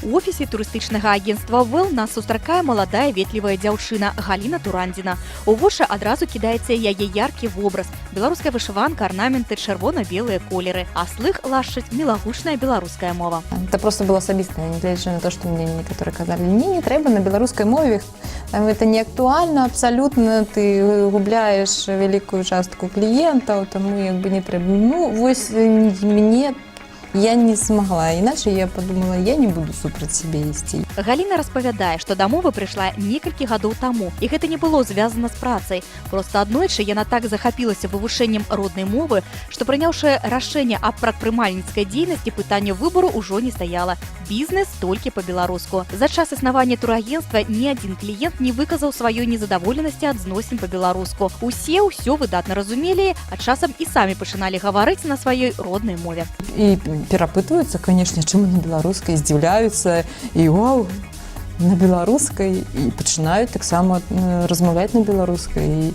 У офісе турыстычнага агентства «Вэл» нас сустракае маладая ветлівая дзяўчына Галіна Турандзіна. У вушы адразу кідаецца яе яркі вобраз. Беларуская вышыванка, орнаменты, чырвона-белыя колеры. А слых лашчыць мілагучная беларуская мова. Это просто было асабістае, нягледзячы на то, што мне некаторыя казалі, не трэба на беларускай мове. Это не актуальна абсалютна, ты губляеш вялікую частку кліентаў, таму як бы не трэба. Ну, вось мне я не смогла, иначе я подумала, я не буду супраць сябе ісці. Галіна распавядае, што да мовы прыйшла некалькі гадоў таму, і гэта не было звязана з працай. Проста аднойчы яна так захапілася вывучэннем роднай мовы, што прыняўшы рашэнне аб прадпрымальніцкай дзейнасці, пытанне выбару ўжо не стаяла. Бізнес толькі па-беларуску. За час існавання турагентства ні адзін кліент не выказаў сваёй незадаволенасці ад зносін па-беларуску. Усе ўсё выдатна разумелі, а часам і самі пачыналі гаварыць на сваёй роднай мове. І перапытваюцца, канешне, чым на беларускай, здзіўляюцца і вау, на беларускай, і пачынаюць таксама размаўляць на беларускай.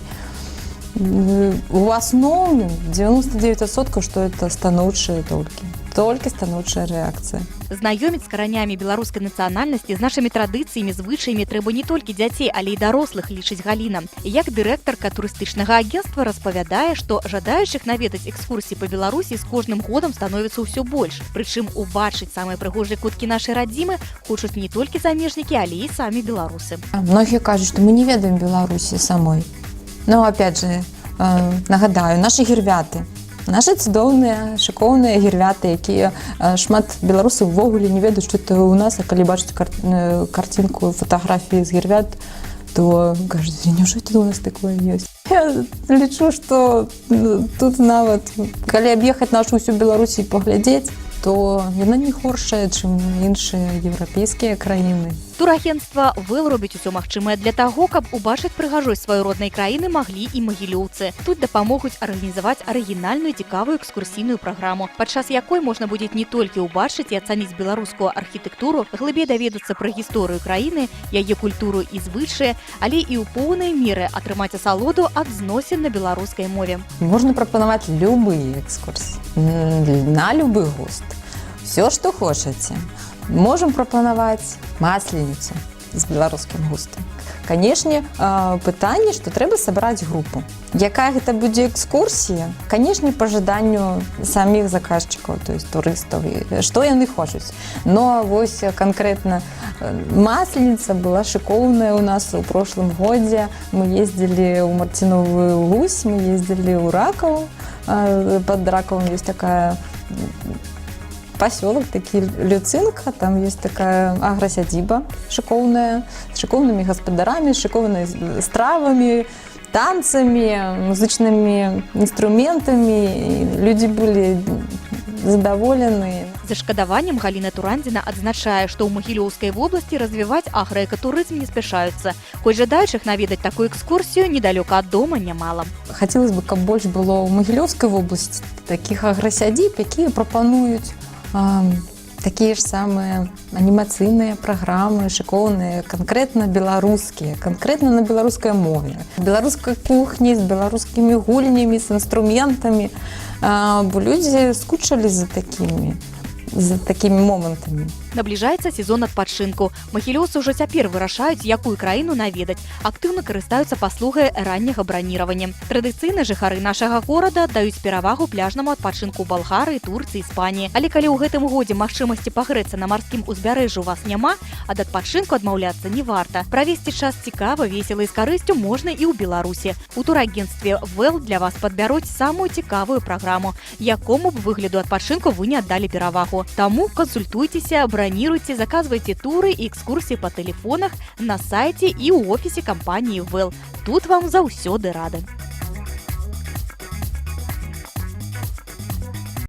У асноўным 99%, што это станоўчыя толькі станоўчая рэакцыя. Знаёміць з каранямі беларускай нацыянальнасці, з нашымі традыцыямі, звычаямі трэба не толькі дзяцей, але і дарослых, лічыць Галіна. Як дырэктарка турыстычнага агентства распавядае, што жадаючых наведаць экскурсіі па Беларусі з кожным годам становіцца ўсё больш. Прычым убачыць самыя прыгожыя куткі нашай радзімы хочуць не толькі замежнікі, але і самі беларусы. Многія кажуць, што мы не ведаем Беларусі самой. Но опять же, нагадаю, нашы гірвяты. Нашы цудоўныя, шыкоўныя гірвяты, якія шмат беларусаў увогуле не ведаюць, што это у нас, а калі бачыць карцінку, фатаграфіі з гірвят, то кажуць, няўжо это у нас такое ёсць? Я лічу, што тут нават, калі аб'ехаць нашу ўсю Беларусі і паглядзець, то яна не горшая, чым іншыя еўрапейскія краіны. Турагентства «Вэл» робіць усё магчымае для таго, каб убачыць прыгажосць сваёй роднай краіны маглі і магілёўцы. Тут дапамогуць арганізаваць арыгінальную цікавую экскурсійную праграму, падчас якой можна будзе не толькі ўбачыць і ацаніць беларускую архітэктуру, глыбей даведацца пра гісторыю краіны, яе культуру і звычаі, але і ў поўнай меры атрымаць асалоду ад зносін на беларускай мове. Можна прапанаваць любыя экскурсіі, на любы густ. Все, што хочаце. Можам прапанаваць масленіцу з беларускім густам. Канешне, пытанне, што трэба сабраць групу. Якая гэта будзе экскурсія? Канешне, па жаданню саміх заказчыкаў, то есть турыстаў, што яны хочуць. Но вось канкрэтна масленіца была шыкоўная у нас у прошлым годзе. Мы ездзілі ў Марціновую Лусь, мы ездзілі ў Ракаў. Пад Ракавам ёсць такая пасёлак, такі Люцынка, там ёсць такая аграсядзіба шыкоўная, з шыкоўнымі гаспадарамі, шыкоўнымі стравамі, танцамі, музычнымі інструментамі. Людзі былі задаволены. З зашкадаваннем Галіна Турандзіна адзначае, што ў Магілёўскай вобласці развіваць аграэкатурызм не спяшаюцца. Хоць жадаючых наведаць такую экскурсію недалёка ад дома нямала. Хацелася б, каб больш было ў Магілёўскай вобласці такіх аграсядзіб, якія прапануюць такія ж самыя анімацыйныя праграмы, шыкоўныя, канкрэтна беларускія, канкрэтна на беларускай мове. Беларускай кухні з беларускімі гульнямі, з інструментамі, бо людзі скучалі за такімі момантамі. Набліжаецца сезон адпачынку. Магілёўцы ўжо цяпер вырашаюць, якую краіну наведаць. Актыўна карыстаюцца паслугай ранняга браніравання. Традыцыйна жыхары нашага горада даюць перавагу пляжнаму адпачынку ў Балгарыі, Турцыі, Іспаніі. Але калі ў гэтым годзе магчымасці пагрэцца на марскім узбярэжжы у вас няма, ад адпачынку адмаўляцца не варта. Правесці час цікава, весела і з карысцю можна і ў Беларусі. У турагентстве «Вэл» для вас падбяруць самую цікавую праграму, якому б выгляду адпачынку вы не аддалі перавагу. Таму кансультуйцеся, браніруйце, заказвайце туры і экскурсіі па тэлефонах, на сайце і ў офісе кампаніі «Вэл». Тут вам заўсёды рады.